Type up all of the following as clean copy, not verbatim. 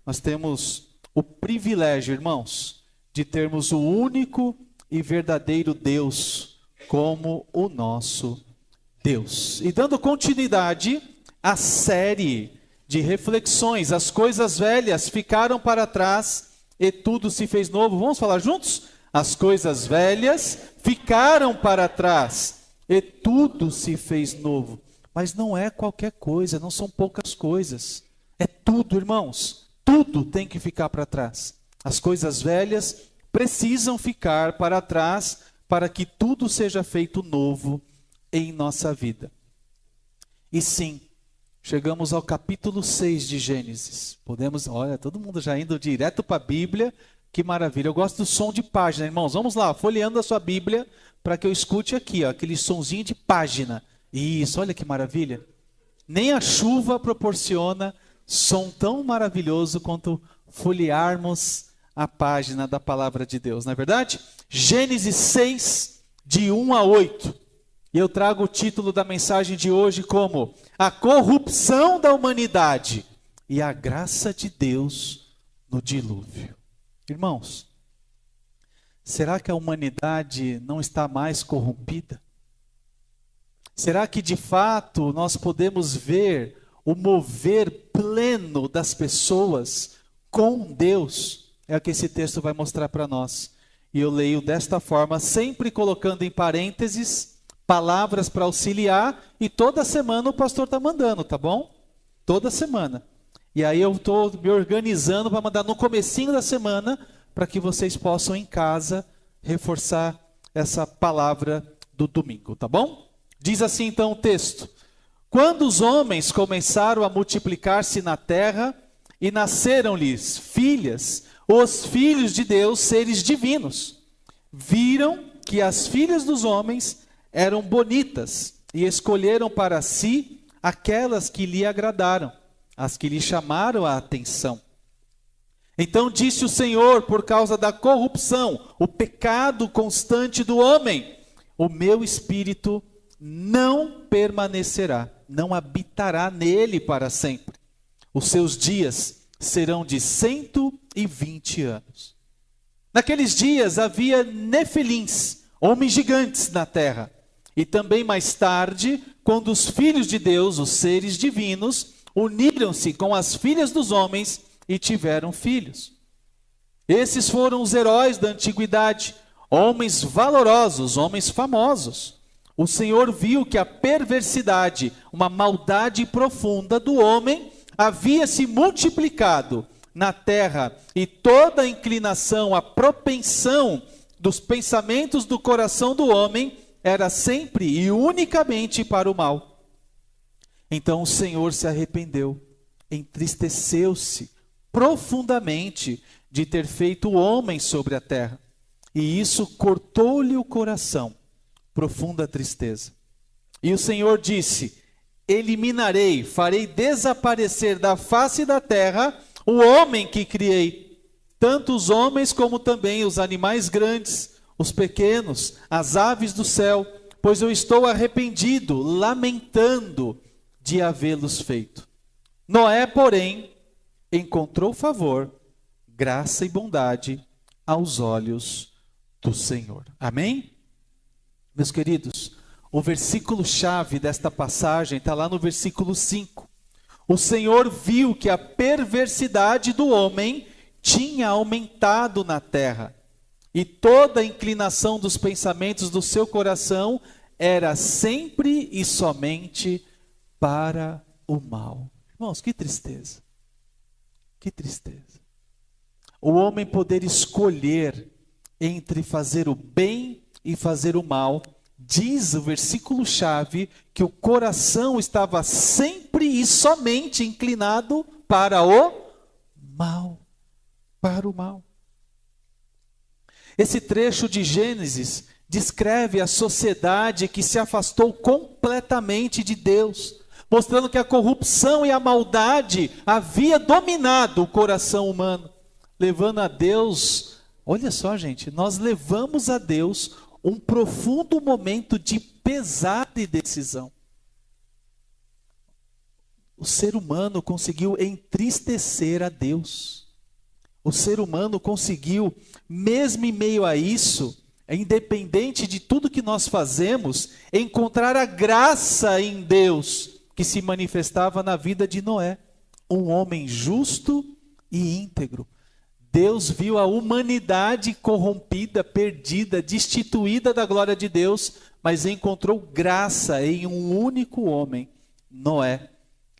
Nós temos o privilégio, irmãos, de termos o único e verdadeiro Deus como o nosso Deus. E dando continuidade à série de reflexões, as coisas velhas ficaram para trás e tudo se fez novo. Vamos falar juntos? As coisas velhas ficaram para trás e tudo se fez novo. Mas não é qualquer coisa, não são poucas coisas. É tudo, irmãos. Tudo tem que ficar para trás. As coisas velhas precisam ficar para trás para que tudo seja feito novo em nossa vida. E sim, chegamos ao capítulo 6 de Gênesis. Podemos, olha, todo mundo já indo direto para a Bíblia. Que maravilha. Eu gosto do som de página, irmãos. Vamos lá, folheando a sua Bíblia para que eu escute aqui, ó, aquele sonzinho de página. Isso, olha que maravilha. Nem a chuva proporciona som tão maravilhoso quanto folhearmos a página da palavra de Deus, não é verdade? Gênesis 6, de 1 a 8. E eu trago o título da mensagem de hoje como A Corrupção da Humanidade e a Graça de Deus no Dilúvio. Irmãos, será que a humanidade não está mais corrompida? Será que de fato nós podemos ver o mover pleno das pessoas com Deus? É o que esse texto vai mostrar para nós. E eu leio desta forma, sempre colocando em parênteses palavras para auxiliar, e toda semana o pastor está mandando, tá bom? Toda semana. E aí eu estou me organizando para mandar no comecinho da semana, para que vocês possam em casa reforçar essa palavra do domingo, tá bom? Diz assim então o texto: Quando os homens começaram a multiplicar-se na terra e nasceram-lhes filhas, os filhos de Deus, seres divinos, viram que as filhas dos homens eram bonitas e escolheram para si aquelas que lhe agradaram, as que lhe chamaram a atenção. Então disse o Senhor, por causa da corrupção, o pecado constante do homem, o meu espírito não permanecerá, não habitará nele para sempre. Os seus dias serão de 120 anos. Naqueles dias havia nefelins, homens gigantes na terra. E também mais tarde, quando os filhos de Deus, os seres divinos, uniram-se com as filhas dos homens e tiveram filhos. Esses foram os heróis da antiguidade, homens valorosos, homens famosos. O Senhor viu que a perversidade, uma maldade profunda do homem, havia se multiplicado na terra, e toda a inclinação, a propensão dos pensamentos do coração do homem era sempre e unicamente para o mal. Então o Senhor se arrependeu, entristeceu-se profundamente de ter feito o homem sobre a terra, e isso cortou-lhe o coração, profunda tristeza. E o Senhor disse: eliminarei, farei desaparecer da face da terra o homem que criei, tanto os homens como também os animais grandes, os pequenos, as aves do céu, pois eu estou arrependido, lamentando de havê-los feito. Noé, porém, encontrou favor, graça e bondade aos olhos do Senhor. Amém? Meus queridos, o versículo-chave desta passagem está lá no versículo 5. O Senhor viu que a perversidade do homem tinha aumentado na terra, e toda a inclinação dos pensamentos do seu coração era sempre e somente para o mal. Irmãos, que tristeza. Que tristeza. O homem poder escolher entre fazer o bem e fazer o mal. Diz o versículo-chave que o coração estava sempre e somente inclinado para o mal. Para o mal. Esse trecho de Gênesis descreve a sociedade que se afastou completamente de Deus, mostrando que a corrupção e a maldade havia dominado o coração humano, levando a Deus, olha só gente, nós levamos a Deus um profundo momento de pesar e decisão. O ser humano conseguiu entristecer a Deus. O ser humano conseguiu, mesmo em meio a isso, independente de tudo que nós fazemos, encontrar a graça em Deus que se manifestava na vida de Noé, um homem justo e íntegro. Deus viu a humanidade corrompida, perdida, destituída da glória de Deus, mas encontrou graça em um único homem, Noé.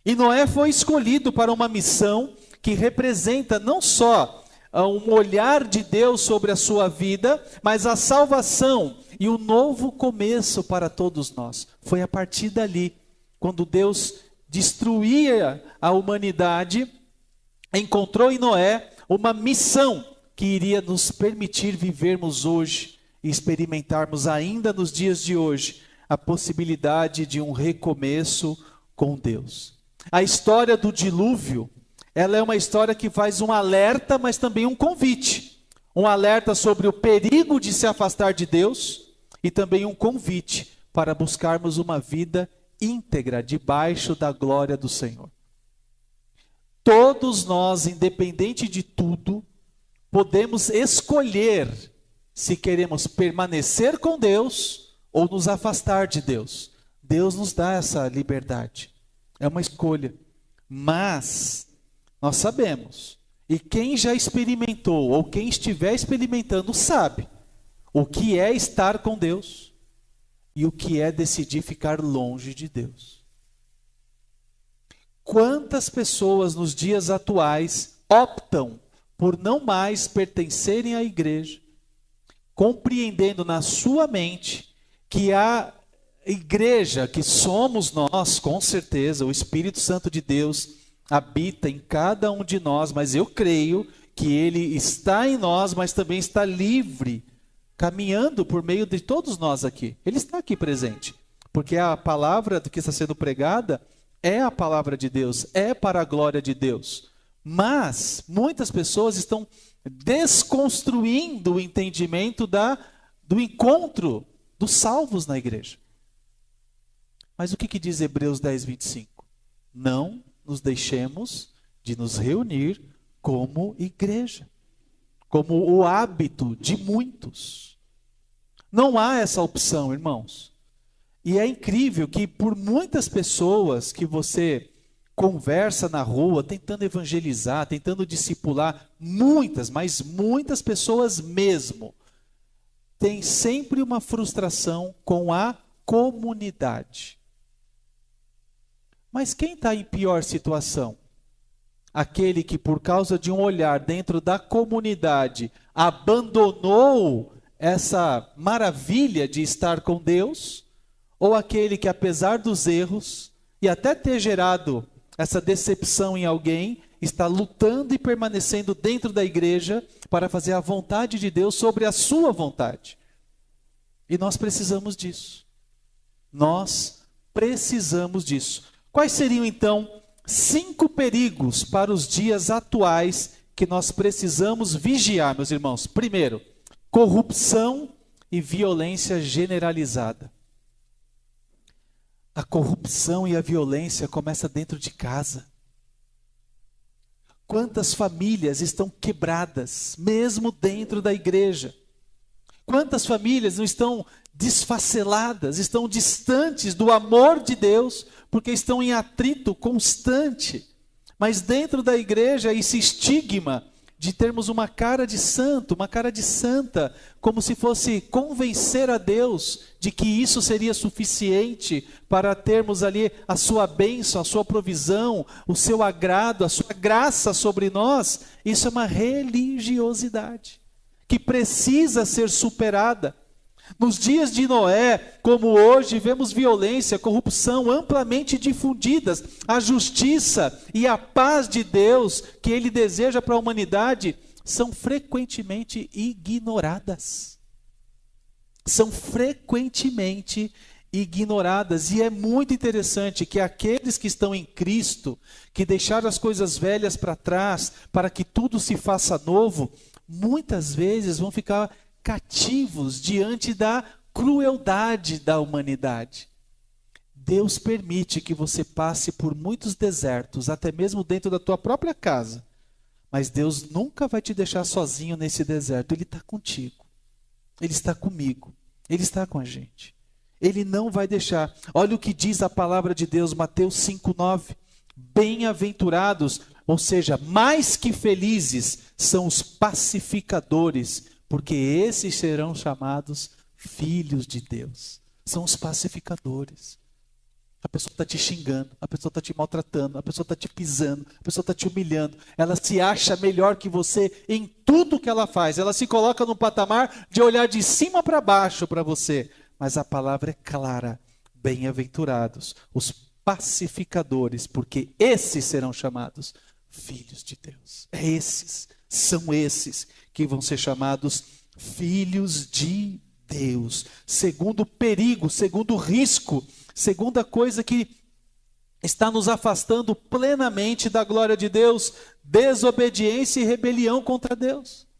E Noé foi escolhido para uma missão que representa não só um olhar de Deus sobre a sua vida, mas a salvação e o novo começo para todos nós. Foi a partir dali, quando Deus destruía a humanidade, encontrou em Noé uma missão que iria nos permitir vivermos hoje e experimentarmos ainda nos dias de hoje a possibilidade de um recomeço com Deus. A história do dilúvio, ela é uma história que faz um alerta, mas também um convite. Um alerta sobre o perigo de se afastar de Deus e também um convite para buscarmos uma vida íntegra debaixo da glória do Senhor. Todos nós, independente de tudo, podemos escolher se queremos permanecer com Deus ou nos afastar de Deus. Deus nos dá essa liberdade. É uma escolha. Mas nós sabemos, e quem já experimentou ou quem estiver experimentando sabe o que é estar com Deus e o que é decidir ficar longe de Deus. Quantas pessoas nos dias atuais optam por não mais pertencerem à igreja, compreendendo na sua mente que a igreja, que somos nós, com certeza, o Espírito Santo de Deus habita em cada um de nós, mas eu creio que Ele está em nós, mas também está livre, caminhando por meio de todos nós aqui. Ele está aqui presente, porque a palavra que está sendo pregada é a palavra de Deus, é para a glória de Deus. Mas muitas pessoas estão desconstruindo o entendimento do encontro dos salvos na igreja. Mas o que diz Hebreus 10, 25? Não nos deixemos de nos reunir como igreja, como o hábito de muitos. Não há essa opção, irmãos. E é incrível que por muitas pessoas que você conversa na rua, tentando evangelizar, tentando discipular, muitas, mas muitas pessoas mesmo, têm sempre uma frustração com a comunidade. Mas quem está em pior situação? Aquele que por causa de um olhar dentro da comunidade abandonou essa maravilha de estar com Deus? Ou aquele que apesar dos erros e até ter gerado essa decepção em alguém, está lutando e permanecendo dentro da igreja para fazer a vontade de Deus sobre a sua vontade? E nós precisamos disso. Nós precisamos disso. Quais seriam então 5 perigos para os dias atuais que nós precisamos vigiar, meus irmãos? Primeiro, corrupção e violência generalizada. A corrupção e a violência começam dentro de casa. Quantas famílias estão quebradas, mesmo dentro da igreja? Quantas famílias não estão desfaceladas, estão distantes do amor de Deus, porque estão em atrito constante? Mas dentro da igreja, esse estigma de termos uma cara de santo, uma cara de santa, como se fosse convencer a Deus de que isso seria suficiente para termos ali a sua bênção, a sua provisão, o seu agrado, a sua graça sobre nós. Isso é uma religiosidade que precisa ser superada. Nos dias de Noé, como hoje, vemos violência, corrupção amplamente difundidas. A justiça e a paz de Deus que Ele deseja para a humanidade são frequentemente ignoradas. São frequentemente ignoradas. E é muito interessante que aqueles que estão em Cristo, que deixaram as coisas velhas para trás, para que tudo se faça novo, muitas vezes vão ficar cativos diante da crueldade da humanidade. Deus permite que você passe por muitos desertos, até mesmo dentro da tua própria casa. Mas Deus nunca vai te deixar sozinho nesse deserto. Ele está contigo. Ele está comigo. Ele está com a gente. Ele não vai deixar. Olha o que diz a palavra de Deus, Mateus 5:9. Bem-aventurados, ou seja, mais que felizes, são os pacificadores, porque esses serão chamados filhos de Deus. São os pacificadores. A pessoa está te xingando, a pessoa está te maltratando, a pessoa está te pisando, a pessoa está te humilhando. Ela se acha melhor que você em tudo que ela faz. Ela se coloca no patamar de olhar de cima para baixo para você. Mas a palavra é clara. Bem-aventurados os pacificadores, porque esses serão chamados filhos de Deus. São esses que vão ser chamados filhos de Deus. Segundo perigo, segundo risco, segunda coisa que está nos afastando plenamente da glória de Deus: desobediência e rebelião contra Deus.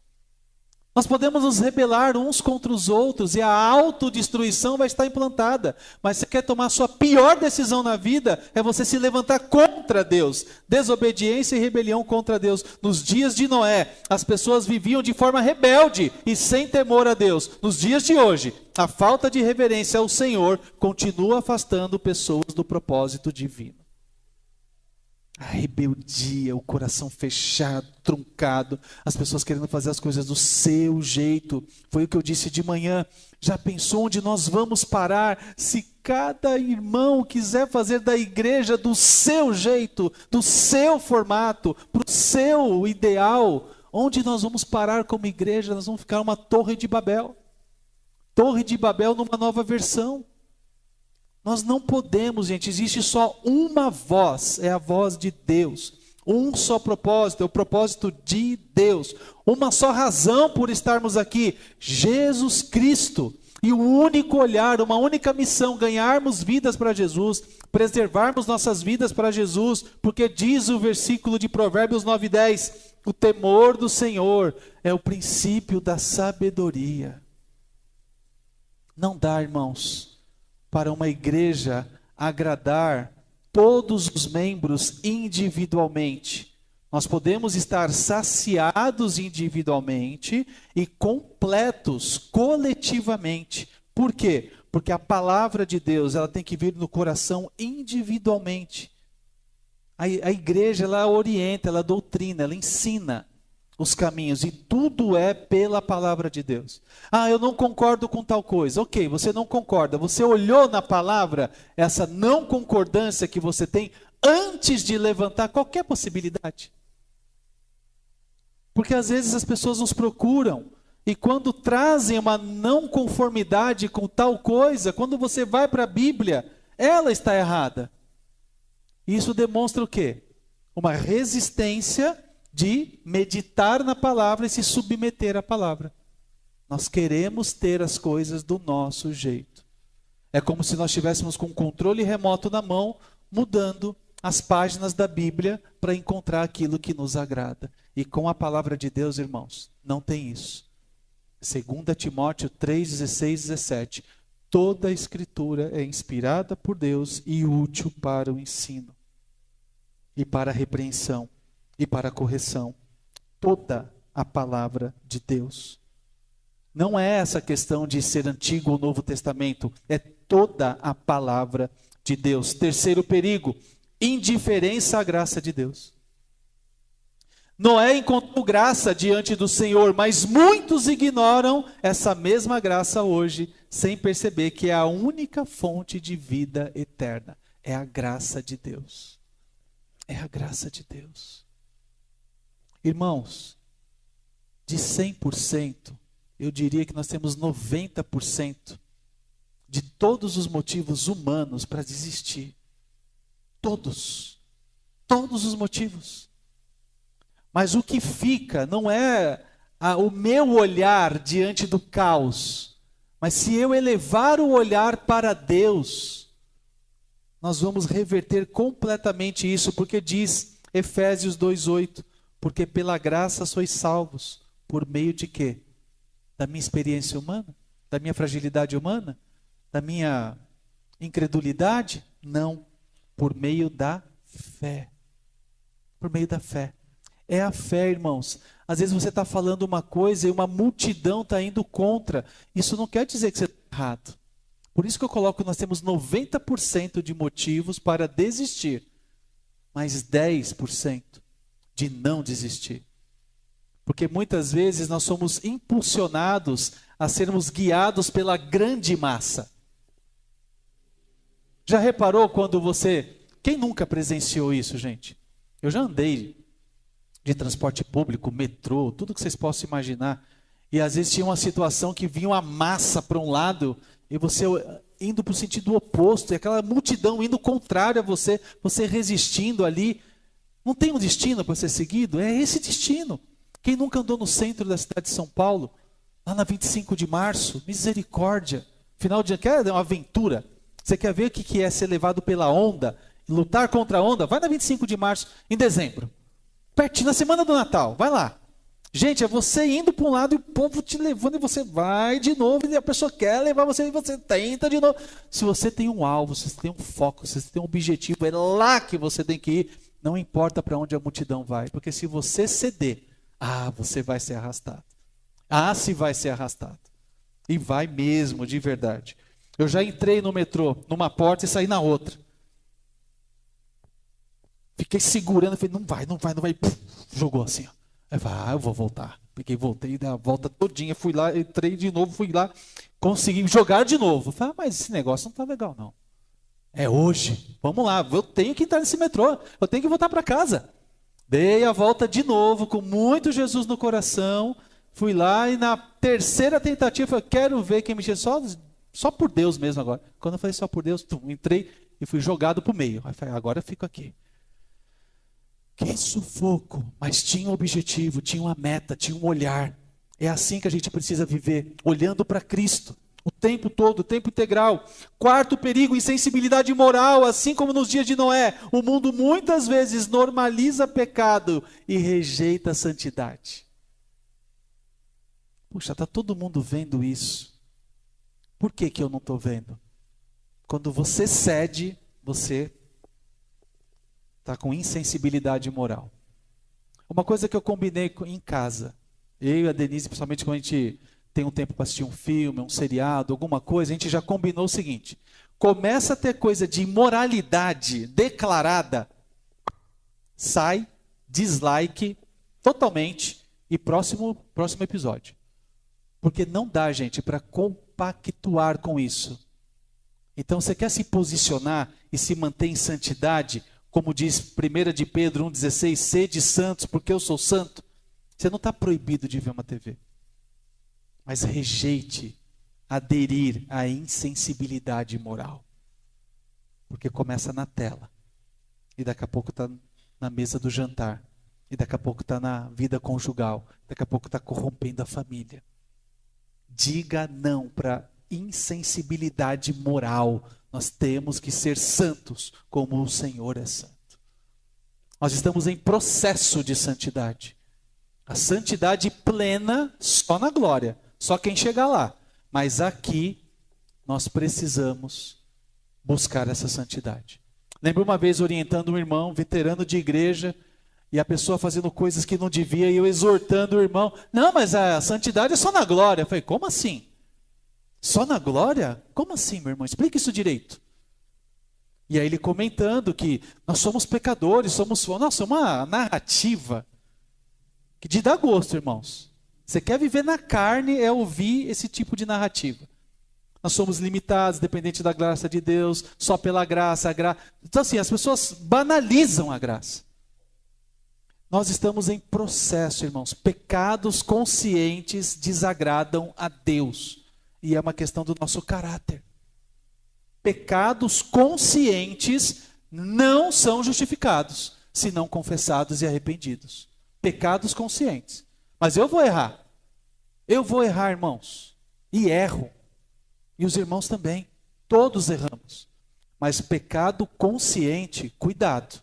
Nós podemos nos rebelar uns contra os outros e a autodestruição vai estar implantada. Mas você quer tomar a sua pior decisão na vida, é você se levantar contra Deus. Desobediência e rebelião contra Deus. Nos dias de Noé, as pessoas viviam de forma rebelde e sem temor a Deus. Nos dias de hoje, a falta de reverência ao Senhor continua afastando pessoas do propósito divino. A rebeldia, o coração fechado, truncado, as pessoas querendo fazer as coisas do seu jeito. Foi o que eu disse de manhã. Já pensou onde nós vamos parar se cada irmão quiser fazer da igreja do seu jeito, do seu formato, para o seu ideal? Onde nós vamos parar como igreja? Nós vamos ficar uma torre de Babel. Torre de Babel numa nova versão. Nós não podemos, gente, existe só uma voz, é a voz de Deus. Um só propósito, é o propósito de Deus. Uma só razão por estarmos aqui, Jesus Cristo. E o único olhar, uma única missão, ganharmos vidas para Jesus, preservarmos nossas vidas para Jesus, porque diz o versículo de Provérbios 9:10, o temor do Senhor é o princípio da sabedoria. Não dá, irmãos, para uma igreja agradar todos os membros individualmente. Nós podemos estar saciados individualmente e completos coletivamente. Por quê? Porque a palavra de Deus, ela tem que vir no coração individualmente. A igreja, ela orienta, ela doutrina, ela ensina os caminhos, e tudo é pela palavra de Deus. Ah, eu não concordo com tal coisa. Ok, você não concorda. Você olhou na palavra essa não concordância que você tem antes de levantar qualquer possibilidade. Porque às vezes as pessoas nos procuram e quando trazem uma não conformidade com tal coisa, quando você vai para a Bíblia, ela está errada. Isso demonstra o quê? Uma resistência de meditar na palavra e se submeter à palavra. Nós queremos ter as coisas do nosso jeito. É como se nós estivéssemos com um controle remoto na mão, mudando as páginas da Bíblia para encontrar aquilo que nos agrada. E com a palavra de Deus, irmãos, não tem isso. 2 Timóteo 3, 16, 17. Toda a Escritura é inspirada por Deus e útil para o ensino, e para a repreensão, e para a correção. Toda a palavra de Deus. Não é essa questão de ser Antigo ou Novo Testamento, é toda a palavra de Deus. Terceiro perigo, indiferença à graça de Deus. Noé encontrou graça diante do Senhor, mas muitos ignoram essa mesma graça hoje, sem perceber que é a única fonte de vida eterna. É a graça de Deus. É a graça de Deus. Irmãos, de 100%, eu diria que nós temos 90% de todos os motivos humanos para desistir. Todos. Todos os motivos. Mas o que fica não é o meu olhar diante do caos, mas se eu elevar o olhar para Deus, nós vamos reverter completamente isso, porque diz Efésios 2:8, porque pela graça sois salvos, por meio de quê? Da minha experiência humana? Da minha fragilidade humana? Da minha incredulidade? Não, por meio da fé. Por meio da fé. É a fé, irmãos. Às vezes você está falando uma coisa e uma multidão está indo contra. Isso não quer dizer que você está errado. Por isso que eu coloco que nós temos 90% de motivos para desistir, mas 10% de não desistir. Porque muitas vezes nós somos impulsionados a sermos guiados pela grande massa. Já reparou quando você... Quem nunca presenciou isso, gente? Eu já andei de transporte público, metrô, tudo que vocês possam imaginar. E às vezes tinha uma situação que vinha uma massa para um lado e você indo para o sentido oposto. E aquela multidão indo contrário a você, você resistindo ali. Não tem um destino para ser seguido? É esse destino. Quem nunca andou no centro da cidade de São Paulo, lá na 25 de março, misericórdia. Final de ano, quer uma aventura? Você quer ver o que é ser levado pela onda? Lutar contra a onda? Vai na 25 de março, em dezembro. Pertinho, na semana do Natal, vai lá. Gente, é você indo para um lado e o povo te levando e você vai de novo e a pessoa quer levar você e você tenta de novo. Se você tem um alvo, se você tem um foco, se você tem um objetivo, é lá que você tem que ir. Não importa para onde a multidão vai, porque se você ceder, você vai ser arrastado. Se vai ser arrastado. E vai mesmo, de verdade. Eu já entrei no metrô, numa porta e saí na outra. Fiquei segurando, falei, não vai. Puf, jogou assim, ó. Eu vou voltar. Voltei, dei a volta todinha, fui lá, entrei de novo, fui lá, consegui jogar de novo. Falei, mas esse negócio não tá legal não. É hoje, vamos lá, eu tenho que entrar nesse metrô, eu tenho que voltar para casa. Dei a volta de novo, com muito Jesus no coração, fui lá e na terceira tentativa, falei, quero ver quem me chama, só por Deus mesmo agora. Quando eu falei só por Deus, entrei e fui jogado para o meio. Aí falei, agora eu fico aqui. Que sufoco, mas tinha um objetivo, tinha uma meta, tinha um olhar. É assim que a gente precisa viver, olhando para Cristo, o tempo todo, o tempo integral. Quarto perigo, insensibilidade moral, assim como nos dias de Noé. O mundo muitas vezes normaliza pecado e rejeita a santidade. Puxa, está todo mundo vendo isso. Por que eu não estou vendo? Quando você cede, você está com insensibilidade moral. Uma coisa que eu combinei em casa, eu e a Denise, principalmente quando a gente tem um tempo para assistir um filme, um seriado, alguma coisa, a gente já combinou o seguinte, começa a ter coisa de imoralidade declarada, sai, dislike totalmente e próximo episódio. Porque não dá, gente, para compactuar com isso. Então você quer se posicionar e se manter em santidade, como diz 1 de Pedro 1,16, sede santos, porque eu sou santo. Você não está proibido de ver uma TV. Mas rejeite aderir à insensibilidade moral. Porque começa na tela. E daqui a pouco está na mesa do jantar. E daqui a pouco está na vida conjugal. Daqui a pouco está corrompendo a família. Diga não para insensibilidade moral. Nós temos que ser santos como o Senhor é santo. Nós estamos em processo de santidade. A santidade plena só na glória. Só quem chegar lá. Mas aqui nós precisamos buscar essa santidade. Lembro uma vez orientando um irmão, veterano de igreja, e a pessoa fazendo coisas que não devia, e eu exortando o irmão. Não, mas a santidade é só na glória. Eu falei, como assim? Só na glória? Como assim, meu irmão? Explica isso direito. E aí ele comentando que nós somos pecadores, nossa, uma narrativa que te dá gosto, irmãos. Você quer viver na carne, é ouvir esse tipo de narrativa. Nós somos limitados, dependente da graça de Deus, só pela graça. Então assim, as pessoas banalizam a graça. Nós estamos em processo, irmãos. Pecados conscientes desagradam a Deus. E é uma questão do nosso caráter. Pecados conscientes não são justificados, se não confessados e arrependidos. Pecados conscientes. Mas eu vou errar. Eu vou errar, irmãos. E erro. E os irmãos também. Todos erramos. Mas pecado consciente, cuidado.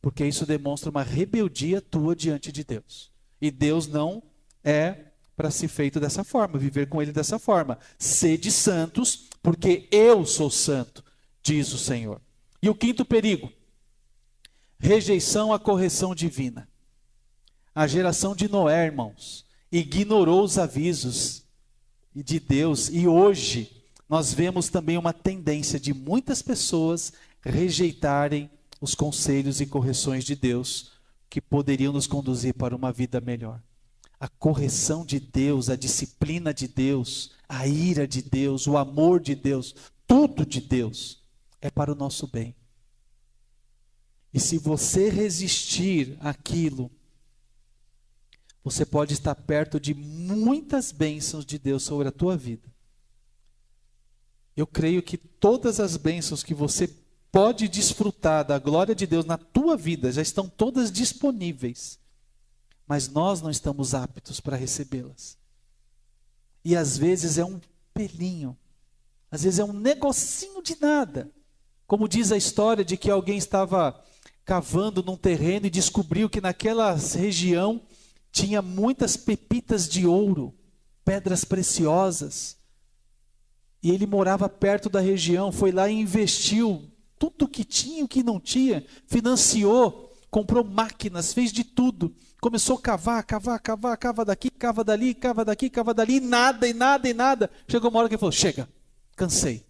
Porque isso demonstra uma rebeldia tua diante de Deus. E Deus não é para ser feito dessa forma, viver com Ele dessa forma. Sede santos, porque eu sou santo, diz o Senhor. E o quinto perigo, rejeição à correção divina. A geração de Noé, irmãos, ignorou os avisos de Deus, e hoje nós vemos também uma tendência de muitas pessoas rejeitarem os conselhos e correções de Deus, que poderiam nos conduzir para uma vida melhor. A correção de Deus, a disciplina de Deus, a ira de Deus, o amor de Deus, tudo de Deus é para o nosso bem. E se você resistir àquilo, você pode estar perto de muitas bênçãos de Deus sobre a tua vida. Eu creio que todas as bênçãos que você pode desfrutar da glória de Deus na tua vida já estão todas disponíveis. Mas nós não estamos aptos para recebê-las. E às vezes é um pelinho, às vezes é um negocinho de nada. Como diz a história de que alguém estava cavando num terreno e descobriu que naquela região tinha muitas pepitas de ouro, pedras preciosas. E ele morava perto da região, foi lá e investiu tudo o que tinha e o que não tinha, financiou, comprou máquinas, fez de tudo. Começou a cava daqui, cava dali, e nada. Chegou uma hora que ele falou, chega, cansei,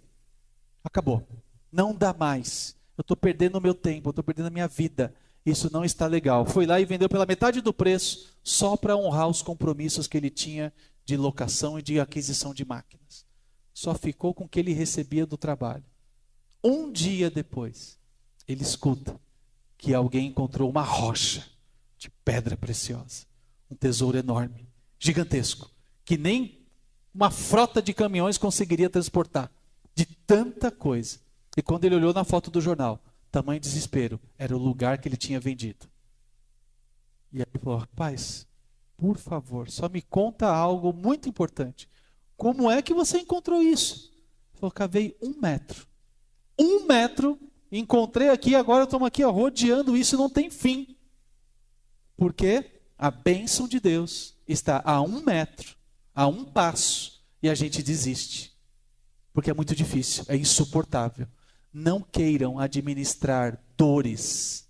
acabou, não dá mais. Eu estou perdendo o meu tempo, eu estou perdendo a minha vida. Isso não está legal. Foi lá e vendeu pela metade do preço, só para honrar os compromissos que ele tinha de locação e de aquisição de máquinas. Só ficou com o que ele recebia do trabalho. Um dia depois, ele escuta que alguém encontrou uma rocha de pedra preciosa. Um tesouro enorme, gigantesco, que nem uma frota de caminhões conseguiria transportar. De tanta coisa. E quando ele olhou na foto do jornal, tamanho desespero, era o lugar que ele tinha vendido. E aí ele falou, rapaz, por favor, só me conta algo muito importante. Como é que você encontrou isso? Ele falou, cavei 1 metro. 1 metro, encontrei aqui, agora estamos aqui rodeando isso e não tem fim. Porque a bênção de Deus está a 1 metro, a 1 passo, e a gente desiste. Porque é muito difícil, é insuportável. Não queiram administrar dores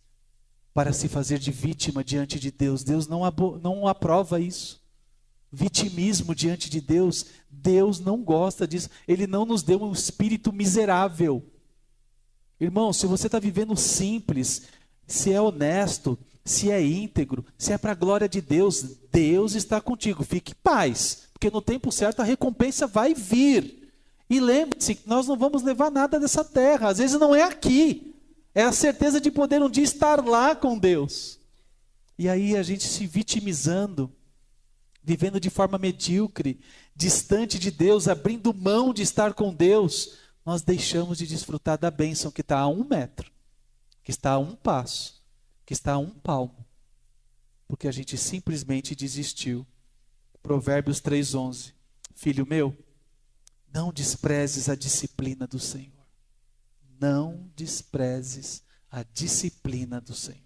para se fazer de vítima diante de Deus. Deus não aprova isso. Vitimismo diante de Deus, Deus não gosta disso. Ele não nos deu um espírito miserável. Irmão, se você está vivendo simples, se é honesto, se é íntegro, se é para a glória de Deus, Deus está contigo. Fique em paz, porque no tempo certo a recompensa vai vir. E lembre-se que nós não vamos levar nada dessa terra. Às vezes não é aqui. É a certeza de poder um dia estar lá com Deus. E aí a gente se vitimizando, vivendo de forma medíocre, distante de Deus, abrindo mão de estar com Deus, nós deixamos de desfrutar da bênção que está a 1 metro, que está a 1 passo, que está a 1 palmo. Porque a gente simplesmente desistiu. Provérbios 3:11. Filho meu, não desprezes a disciplina do Senhor. Não desprezes a disciplina do Senhor.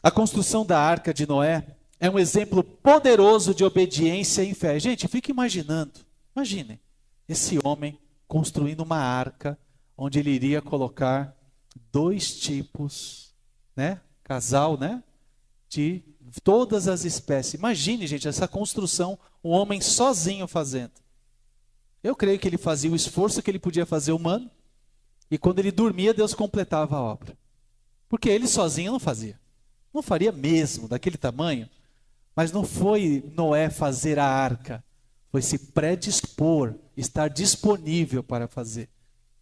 A construção da arca de Noé é um exemplo poderoso de obediência e fé. Gente, fica imaginando. Imaginem, esse homem construindo uma arca onde ele iria colocar 2 tipos, né? Casal, né? De todas as espécies. Imagine, gente, essa construção, um homem sozinho fazendo. Eu creio que ele fazia o esforço que ele podia fazer humano, e quando ele dormia, Deus completava a obra. Porque ele sozinho não fazia. Não faria mesmo, daquele tamanho. Mas não foi Noé fazer a arca, foi se predispor, estar disponível para fazer.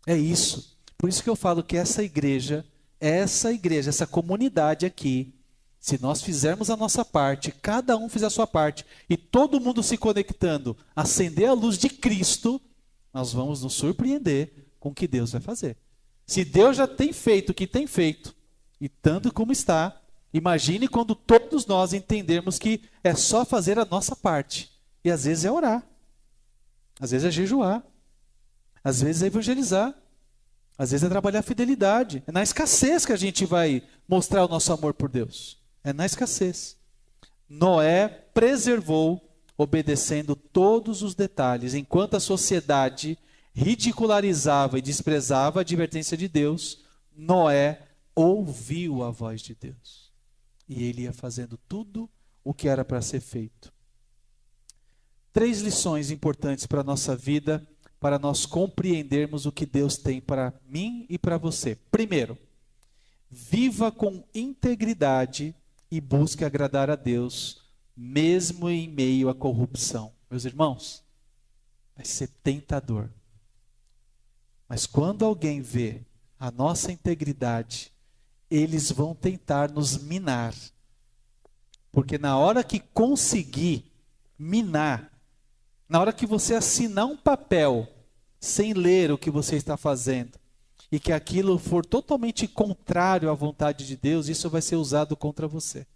É isso. Por isso que eu falo que essa igreja, essa comunidade aqui, se nós fizermos a nossa parte, cada um fizer a sua parte, e todo mundo se conectando, acender a luz de Cristo, nós vamos nos surpreender com o que Deus vai fazer. Se Deus já tem feito o que tem feito, e tanto como está, imagine quando todos nós entendermos que é só fazer a nossa parte. E às vezes é orar, às vezes é jejuar, às vezes é evangelizar, às vezes é trabalhar a fidelidade. É na escassez que a gente vai mostrar o nosso amor por Deus. É na escassez. Noé preservou, obedecendo todos os detalhes, enquanto a sociedade ridicularizava e desprezava a advertência de Deus, Noé ouviu a voz de Deus. E ele ia fazendo tudo o que era para ser feito. 3 lições importantes para a nossa vida, para nós compreendermos o que Deus tem para mim e para você. Primeiro, viva com integridade e busque agradar a Deus, mesmo em meio à corrupção. Meus irmãos, vai ser tentador. Mas quando alguém vê a nossa integridade, eles vão tentar nos minar. Porque na hora que conseguir minar, na hora que você assinar um papel sem ler o que você está fazendo, e que aquilo for totalmente contrário à vontade de Deus, isso vai ser usado contra você.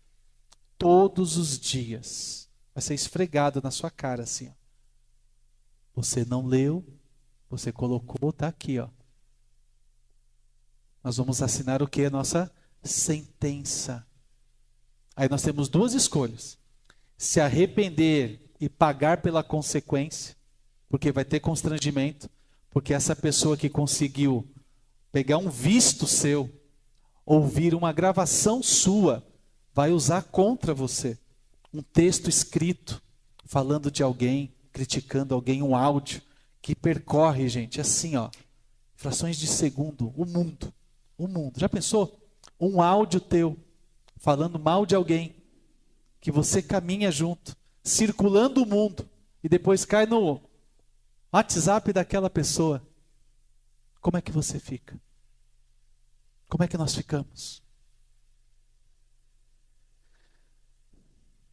Todos os dias. Vai ser esfregado na sua cara assim. Ó. Você não leu, você colocou, está aqui. Ó. Nós vamos assinar o que? A nossa sentença. Aí nós temos 2 escolhas. Se arrepender e pagar pela consequência, porque vai ter constrangimento, porque essa pessoa que conseguiu pegar um visto seu, ouvir uma gravação sua, vai usar contra você. Um texto escrito, falando de alguém, criticando alguém, um áudio, que percorre, gente, assim, ó, frações de segundo, o mundo. Já pensou? Um áudio teu, falando mal de alguém, que você caminha junto, circulando o mundo, e depois cai no WhatsApp daquela pessoa. Como é que você fica? Como é que nós ficamos?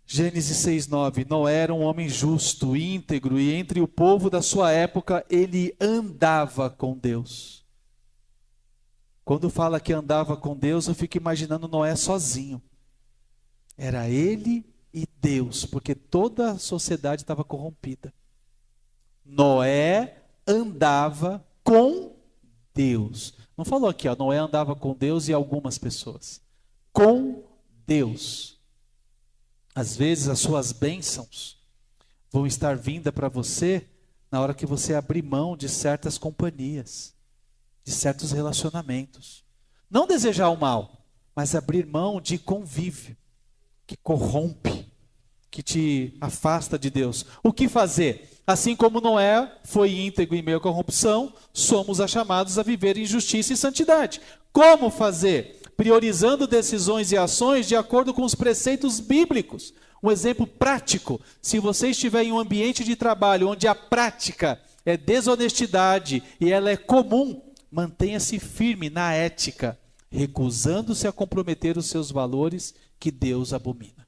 Gênesis 6:9, Noé era um homem justo, íntegro, e entre o povo da sua época ele andava com Deus. Quando fala que andava com Deus, eu fico imaginando Noé sozinho. Era ele e Deus, porque toda a sociedade estava corrompida. Noé andava com Deus. Não falou aqui, ó, Noé andava com Deus e algumas pessoas. Com Deus. Às vezes as suas bênçãos vão estar vindas para você na hora que você abrir mão de certas companhias, de certos relacionamentos. Não desejar o mal, mas abrir mão de convívio, que corrompe, que te afasta de Deus. O que fazer? Assim como Noé foi íntegro em meio à corrupção, somos chamados a viver em justiça e santidade. Como fazer? Priorizando decisões e ações de acordo com os preceitos bíblicos. Um exemplo prático: se você estiver em um ambiente de trabalho onde a prática é desonestidade e ela é comum, mantenha-se firme na ética, recusando-se a comprometer os seus valores que Deus abomina.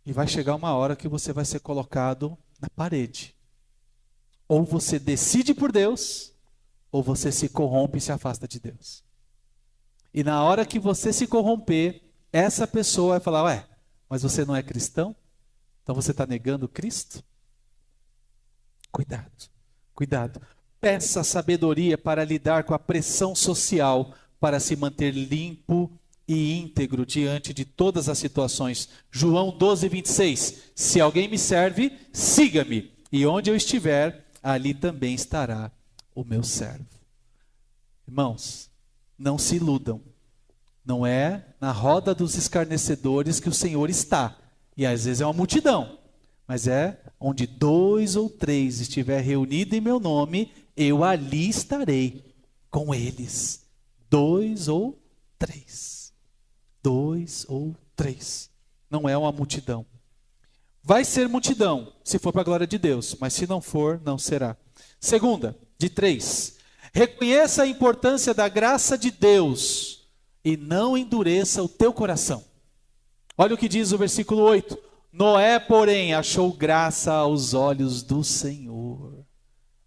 E vai chegar uma hora que você vai ser colocado na parede. Ou você decide por Deus, ou você se corrompe e se afasta de Deus. E na hora que você se corromper, essa pessoa vai falar, ué, mas você não é cristão? Então você está negando Cristo? Cuidado, cuidado. Peça sabedoria para lidar com a pressão social, para se manter limpo e íntegro diante de todas as situações. João 12:26. Se alguém me serve, siga-me, e onde eu estiver, ali também estará o meu servo. Irmãos, não se iludam. Não é na roda dos escarnecedores que o Senhor está. E às vezes é uma multidão. Mas é onde 2 ou 3 estiver reunido em meu nome, eu ali estarei com eles. 2 ou 3. 2 ou 3. Não é uma multidão. Vai ser multidão, se for para a glória de Deus. Mas se não for, não será. Segunda, de 3. Reconheça a importância da graça de Deus e não endureça o teu coração. Olha o que diz o versículo 8. Noé, porém, achou graça aos olhos do Senhor.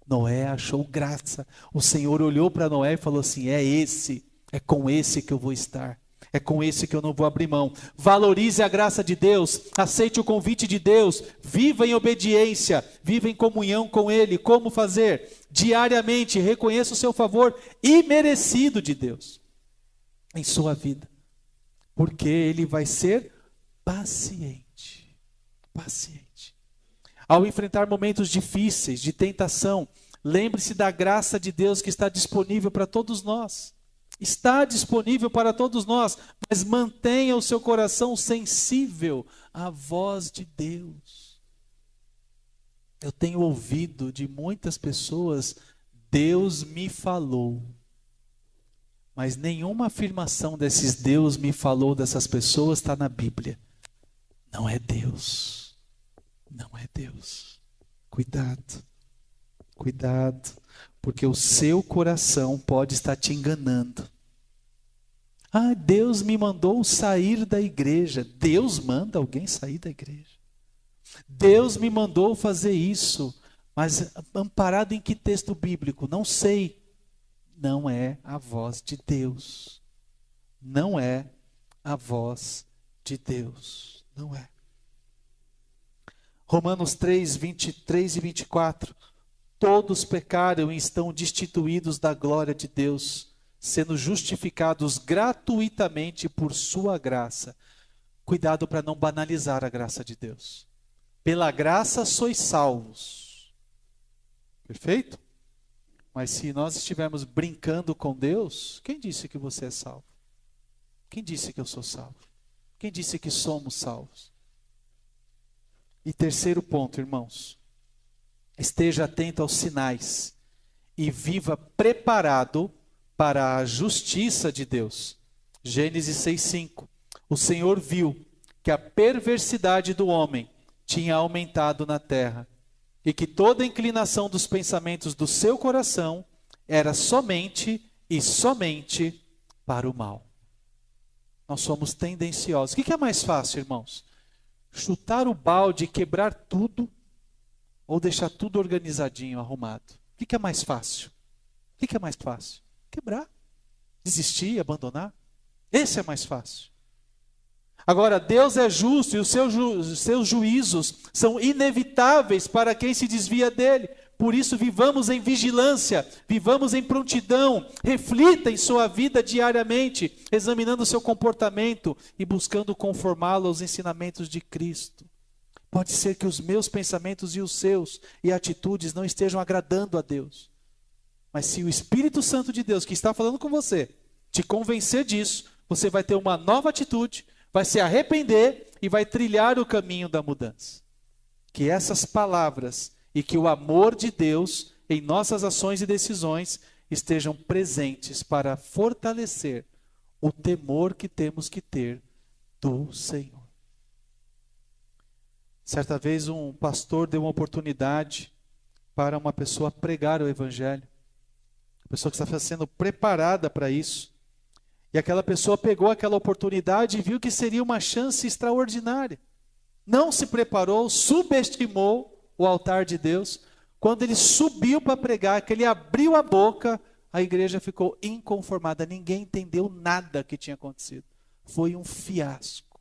Noé achou graça. O Senhor olhou para Noé e falou assim, é com esse que eu vou estar. É com esse que eu não vou abrir mão. Valorize a graça de Deus, aceite o convite de Deus, viva em obediência, viva em comunhão com Ele. Como fazer? Diariamente, reconheça o seu favor imerecido de Deus em sua vida. Porque Ele vai ser paciente. Paciente. Ao enfrentar momentos difíceis, de tentação, lembre-se da graça de Deus que está disponível para todos nós. Está disponível para todos nós, mas mantenha o seu coração sensível à voz de Deus. Eu tenho ouvido de muitas pessoas, Deus me falou. Mas nenhuma afirmação desses Deus me falou dessas pessoas está na Bíblia. Não é Deus. Não é Deus. Cuidado. Cuidado. Porque o seu coração pode estar te enganando. Ah, Deus me mandou sair da igreja. Deus manda alguém sair da igreja. Deus me mandou fazer isso. Mas amparado em que texto bíblico? Não sei. Não é a voz de Deus. Não é a voz de Deus. Não é. Romanos 3, 23 e 24. Todos pecaram e estão destituídos da glória de Deus, sendo justificados gratuitamente por sua graça. Cuidado para não banalizar a graça de Deus. Pela graça sois salvos. Perfeito? Mas se nós estivermos brincando com Deus, quem disse que você é salvo? Quem disse que eu sou salvo? Quem disse que somos salvos? E terceiro ponto, irmãos. Esteja atento aos sinais e viva preparado para a justiça de Deus. Gênesis 6:5. O Senhor viu que a perversidade do homem tinha aumentado na terra e que toda a inclinação dos pensamentos do seu coração era somente e somente para o mal. Nós somos tendenciosos. O que é mais fácil, irmãos? Chutar o balde e quebrar tudo ou deixar tudo organizadinho, arrumado? O que é mais fácil? O que é mais fácil? Quebrar. Desistir, abandonar. Esse é mais fácil. Agora, Deus é justo e os seus juízos são inevitáveis para quem se desvia dele. Por isso, vivamos em vigilância, vivamos em prontidão, reflita em sua vida diariamente, examinando seu comportamento e buscando conformá-lo aos ensinamentos de Cristo. Pode ser que os meus pensamentos e os seus e atitudes não estejam agradando a Deus. Mas se o Espírito Santo de Deus que está falando com você te convencer disso, você vai ter uma nova atitude, vai se arrepender e vai trilhar o caminho da mudança. Que essas palavras e que o amor de Deus em nossas ações e decisões estejam presentes para fortalecer o temor que temos que ter do Senhor. Certa vez um pastor deu uma oportunidade para uma pessoa pregar o Evangelho. A pessoa que está sendo preparada para isso. E aquela pessoa pegou aquela oportunidade e viu que seria uma chance extraordinária. Não se preparou, subestimou o altar de Deus. Quando ele subiu para pregar, que ele abriu a boca, a igreja ficou inconformada. Ninguém entendeu nada que tinha acontecido. Foi um fiasco.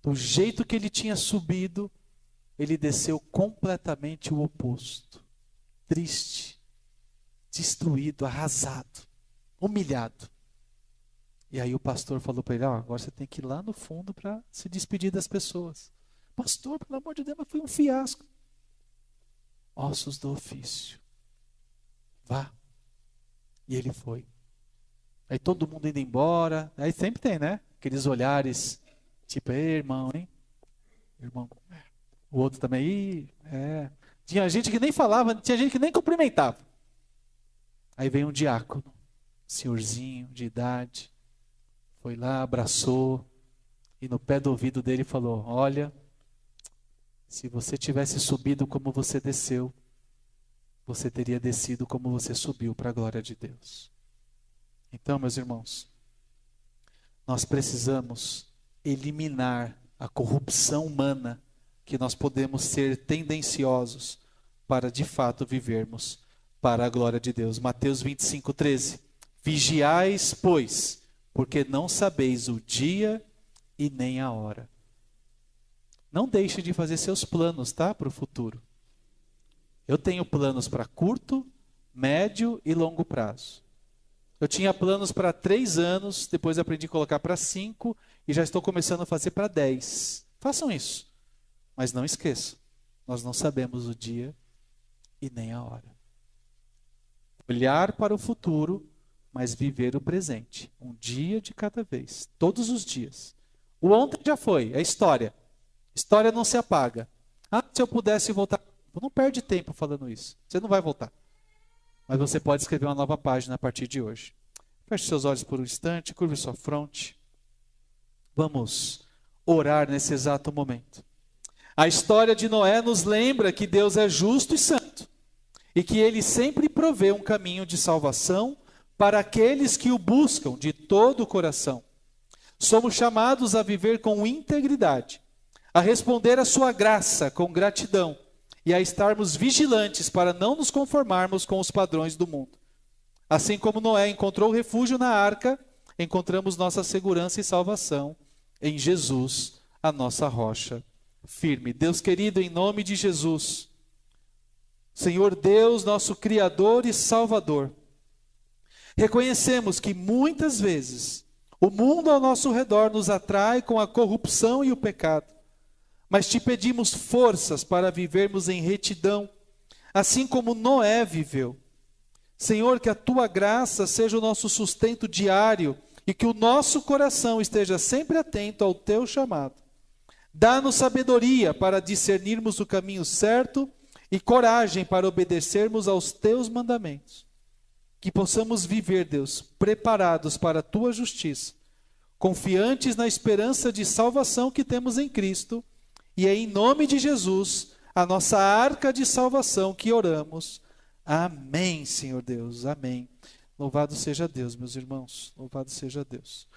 Do jeito que ele tinha subido, ele desceu completamente o oposto. Triste, destruído, arrasado, humilhado. E aí o pastor falou para ele, agora você tem que ir lá no fundo para se despedir das pessoas. Pastor, pelo amor de Deus, mas foi um fiasco. Ossos do ofício. Vá. E ele foi. Aí todo mundo indo embora. Aí sempre tem, né? Aqueles olhares, tipo, ei, irmão, hein? Irmão. O outro também, Tinha gente que nem falava, tinha gente que nem cumprimentava. Aí vem um diácono, senhorzinho de idade, foi lá, abraçou, e no pé do ouvido dele falou, olha, se você tivesse subido como você desceu, você teria descido como você subiu para a glória de Deus. Então, meus irmãos, nós precisamos eliminar a corrupção humana que nós podemos ser tendenciosos para de fato vivermos para a glória de Deus. Mateus 25:13. Vigiais, pois, porque não sabeis o dia e nem a hora. Não deixe de fazer seus planos, tá? Para o futuro. Eu tenho planos para curto, médio e longo prazo. Eu tinha planos para 3 anos, depois aprendi a colocar para 5 e já estou começando a fazer para 10. Façam isso. Mas não esqueçam, nós não sabemos o dia e nem a hora. Olhar para o futuro, mas viver o presente. Um dia de cada vez, todos os dias. O ontem já foi, é história. História não se apaga. Ah, se eu pudesse voltar. Não perde tempo falando isso. Você não vai voltar. Mas você pode escrever uma nova página a partir de hoje. Feche seus olhos por um instante, curve sua fronte. Vamos orar nesse exato momento. A história de Noé nos lembra que Deus é justo e santo. E que Ele sempre provê um caminho de salvação para aqueles que o buscam de todo o coração. Somos chamados a viver com integridade, a responder à sua graça com gratidão e a estarmos vigilantes para não nos conformarmos com os padrões do mundo. Assim como Noé encontrou refúgio na arca, encontramos nossa segurança e salvação em Jesus, a nossa rocha firme. Deus querido, em nome de Jesus, Senhor Deus, nosso Criador e Salvador, reconhecemos que muitas vezes o mundo ao nosso redor nos atrai com a corrupção e o pecado, mas te pedimos forças para vivermos em retidão, assim como Noé viveu. Senhor, que a tua graça seja o nosso sustento diário e que o nosso coração esteja sempre atento ao teu chamado. Dá-nos sabedoria para discernirmos o caminho certo e coragem para obedecermos aos teus mandamentos. Que possamos viver, Deus, preparados para a tua justiça, confiantes na esperança de salvação que temos em Cristo, e é em nome de Jesus, a nossa arca de salvação, que oramos. Amém, Senhor Deus, amém. Louvado seja Deus, meus irmãos, louvado seja Deus.